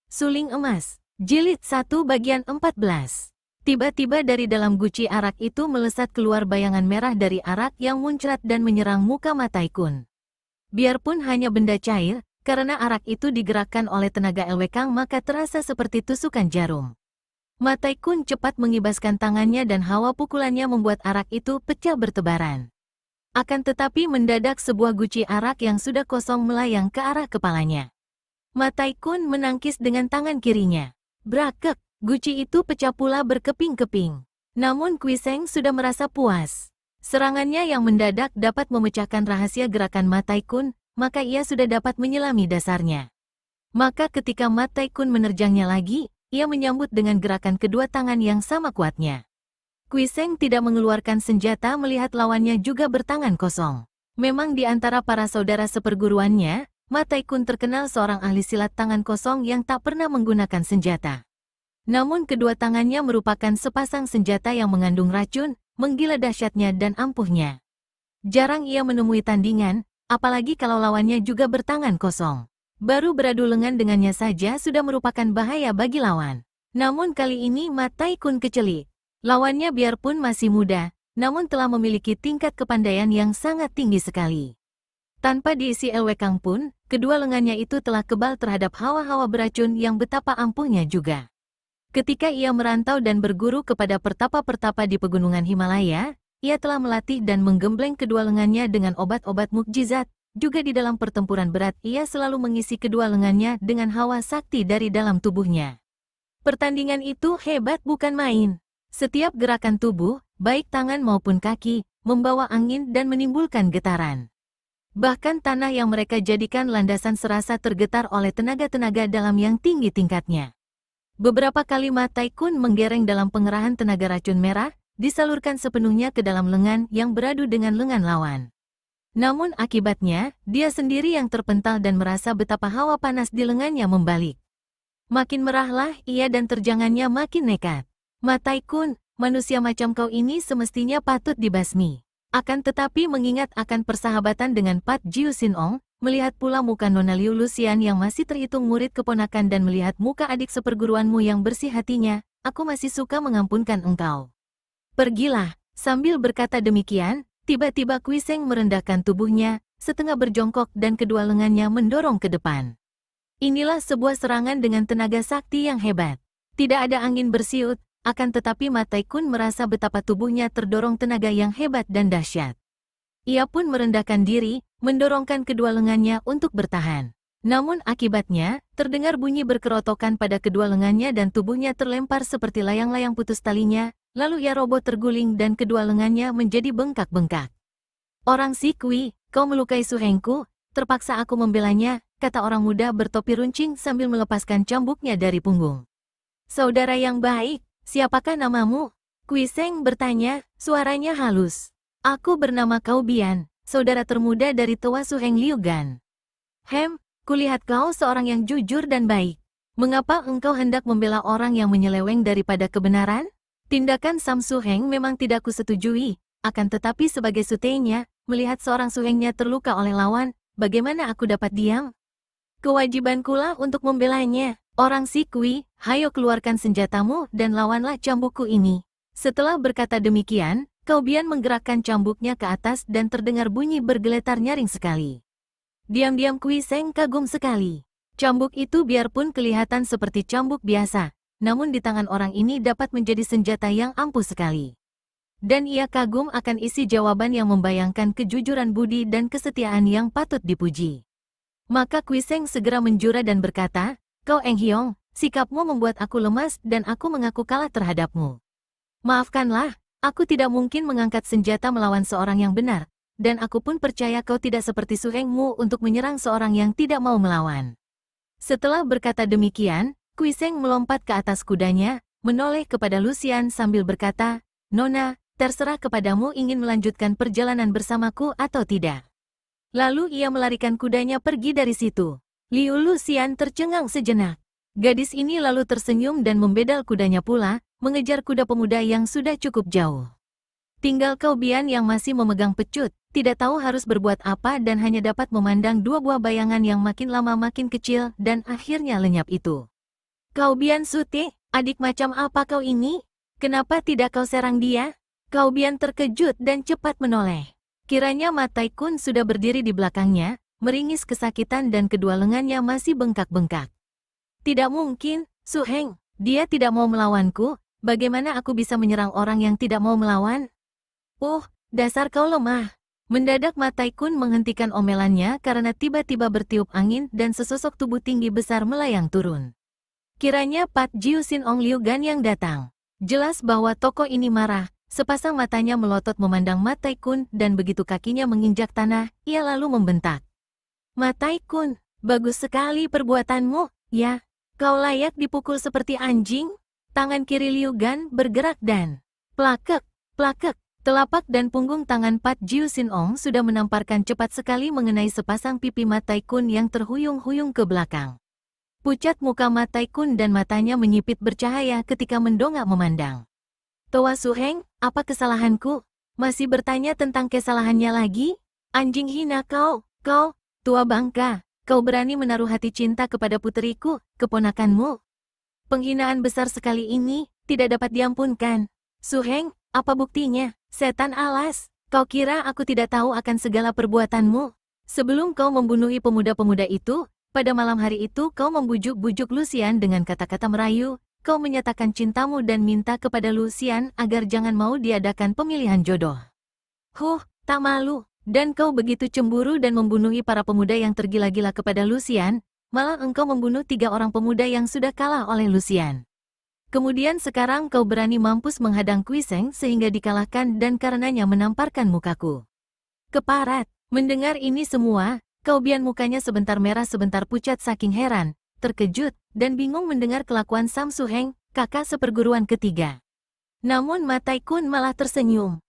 Suling Emas, Jilid 1 bagian 14. Tiba-tiba dari dalam guci arak itu melesat keluar bayangan merah dari arak yang muncrat dan menyerang muka Ma Tai-kun. Biarpun hanya benda cair, karena arak itu digerakkan oleh tenaga Elwekang maka terasa seperti tusukan jarum. Ma Tai-kun cepat mengibaskan tangannya dan hawa pukulannya membuat arak itu pecah bertebaran. Akan tetapi mendadak sebuah guci arak yang sudah kosong melayang ke arah kepalanya. Ma Tai-kun menangkis dengan tangan kirinya. Brakek, guci itu pecah pula berkeping-keping. Namun Kui Seng sudah merasa puas. Serangannya yang mendadak dapat memecahkan rahasia gerakan Ma Tai-kun, maka ia sudah dapat menyelami dasarnya. Maka ketika Ma Tai-kun menerjangnya lagi, ia menyambut dengan gerakan kedua tangan yang sama kuatnya. Kui Seng tidak mengeluarkan senjata melihat lawannya juga bertangan kosong. Memang di antara para saudara seperguruannya, Ma Tai-kun terkenal seorang ahli silat tangan kosong yang tak pernah menggunakan senjata. Namun kedua tangannya merupakan sepasang senjata yang mengandung racun, menggila dahsyatnya dan ampuhnya. Jarang ia menemui tandingan, apalagi kalau lawannya juga bertangan kosong. Baru beradu lengan dengannya saja sudah merupakan bahaya bagi lawan. Namun kali ini Ma Tai-kun kecelik. Lawannya biarpun masih muda, namun telah memiliki tingkat kepandaian yang sangat tinggi sekali. Tanpa diisi Elwekang pun, kedua lengannya itu telah kebal terhadap hawa-hawa beracun yang betapa ampuhnya juga. Ketika ia merantau dan berguru kepada pertapa-pertapa di pegunungan Himalaya, ia telah melatih dan menggembleng kedua lengannya dengan obat-obat mukjizat. Juga di dalam pertempuran berat ia selalu mengisi kedua lengannya dengan hawa sakti dari dalam tubuhnya. Pertandingan itu hebat bukan main. Setiap gerakan tubuh, baik tangan maupun kaki, membawa angin dan menimbulkan getaran. Bahkan tanah yang mereka jadikan landasan serasa tergetar oleh tenaga-tenaga dalam yang tinggi tingkatnya. Beberapa kali Ma Tai-kun menggereng dalam pengerahan tenaga racun merah, disalurkan sepenuhnya ke dalam lengan yang beradu dengan lengan lawan. Namun akibatnya, dia sendiri yang terpental dan merasa betapa hawa panas di lengannya membalik. Makin merahlah ia dan terjangannya makin nekat. Ma Tai-kun, manusia macam kau ini semestinya patut dibasmi. Akan tetapi mengingat akan persahabatan dengan Pat Jiu Sin Ong, melihat pula muka Nona Liu Lucian yang masih terhitung murid keponakan dan melihat muka adik seperguruanmu yang bersih hatinya, aku masih suka mengampunkan engkau. Pergilah. Sambil berkata demikian, tiba-tiba Kui Seng merendahkan tubuhnya, setengah berjongkok dan kedua lengannya mendorong ke depan. Inilah sebuah serangan dengan tenaga sakti yang hebat. Tidak ada angin bersiut, akan tetapi Ma Tai-kun merasa betapa tubuhnya terdorong tenaga yang hebat dan dahsyat. Ia pun merendahkan diri, mendorongkan kedua lengannya untuk bertahan. Namun akibatnya, terdengar bunyi berkerotokan pada kedua lengannya dan tubuhnya terlempar seperti layang-layang putus talinya, lalu ia roboh terguling dan kedua lengannya menjadi bengkak-bengkak. Orang si Kui, kau melukai suhengku, terpaksa aku membelanya, kata orang muda bertopi runcing sambil melepaskan cambuknya dari punggung. Saudara yang baik, siapakah namamu? Kui Seng bertanya, suaranya halus. Aku bernama Kau Bian, saudara termuda dari Tua Suheng Liu Gan. Kulihat kau seorang yang jujur dan baik. Mengapa engkau hendak membela orang yang menyeleweng daripada kebenaran? Tindakan Sam Suheng memang tidak kusetujui, akan tetapi sebagai sutenya, melihat seorang suhengnya terluka oleh lawan, bagaimana aku dapat diam? Kewajibankulah untuk membelanya. Orang si Kui, hayo keluarkan senjatamu dan lawanlah cambukku ini. Setelah berkata demikian, Kau Bian menggerakkan cambuknya ke atas dan terdengar bunyi bergeletar nyaring sekali. Diam-diam Kui Seng kagum sekali. Cambuk itu biarpun kelihatan seperti cambuk biasa, namun di tangan orang ini dapat menjadi senjata yang ampuh sekali. Dan ia kagum akan isi jawaban yang membayangkan kejujuran budi dan kesetiaan yang patut dipuji. Maka Kui Seng segera menjura dan berkata, Kau Eng Hiong, sikapmu membuat aku lemas dan aku mengaku kalah terhadapmu. Maafkanlah, aku tidak mungkin mengangkat senjata melawan seorang yang benar, dan aku pun percaya kau tidak seperti suhengmu untuk menyerang seorang yang tidak mau melawan. Setelah berkata demikian, Kui Seng melompat ke atas kudanya, menoleh kepada Lucian sambil berkata, Nona, terserah kepadamu ingin melanjutkan perjalanan bersamaku atau tidak. Lalu ia melarikan kudanya pergi dari situ. Liu Lucian tercengang sejenak. Gadis ini lalu tersenyum dan membedal kudanya pula, mengejar kuda pemuda yang sudah cukup jauh. Tinggal Kau Bian yang masih memegang pecut, tidak tahu harus berbuat apa dan hanya dapat memandang dua buah bayangan yang makin lama makin kecil dan akhirnya lenyap itu. Kau Bian Sute, adik macam apa kau ini? Kenapa tidak kau serang dia? Kau Bian terkejut dan cepat menoleh. Kiranya Ma Tai-kun sudah berdiri di belakangnya, meringis kesakitan dan kedua lengannya masih bengkak-bengkak. Tidak mungkin, Su Heng, dia tidak mau melawanku, bagaimana aku bisa menyerang orang yang tidak mau melawan? Dasar kau lemah. Mendadak Ma Tai-kun menghentikan omelannya karena tiba-tiba bertiup angin dan sesosok tubuh tinggi besar melayang turun. Kiranya Pat Jiu Sin Ong Liu Gan yang datang. Jelas bahwa tokoh ini marah, sepasang matanya melotot memandang Ma Tai-kun dan begitu kakinya menginjak tanah, ia lalu membentak. Ma Tai-kun, bagus sekali perbuatanmu, ya. Kau layak dipukul seperti anjing. Tangan kiri Liu Gan bergerak dan plakek, plakek. Telapak dan punggung tangan Pat Jiu Sin Ong sudah menamparkan cepat sekali mengenai sepasang pipi Ma Tai-kun yang terhuyung-huyung ke belakang. Pucat muka Ma Tai-kun dan matanya menyipit bercahaya ketika mendongak memandang. Toa Su Heng, apa kesalahanku? Masih bertanya tentang kesalahannya lagi? Anjing hina kau, tua bangka, kau berani menaruh hati cinta kepada puteriku, keponakanmu. Penghinaan besar sekali ini, tidak dapat diampunkan. Su Heng, apa buktinya? Setan alas, kau kira aku tidak tahu akan segala perbuatanmu? Sebelum kau membunuhi pemuda-pemuda itu, pada malam hari itu kau membujuk-bujuk Lucian dengan kata-kata merayu, kau menyatakan cintamu dan minta kepada Lucian agar jangan mau diadakan pemilihan jodoh. Tak malu, dan kau begitu cemburu dan membunuhi para pemuda yang tergila-gila kepada Lucian, malah engkau membunuh 3 orang pemuda yang sudah kalah oleh Lucian. Kemudian sekarang kau berani mampus menghadang Kuiseng sehingga dikalahkan dan karenanya menamparkan mukaku. Keparat, mendengar ini semua, Kau Bian mukanya sebentar merah sebentar pucat saking heran, terkejut, dan bingung mendengar kelakuan Sam Su Heng, kakak seperguruan ketiga. Namun Ma Tai-kun malah tersenyum.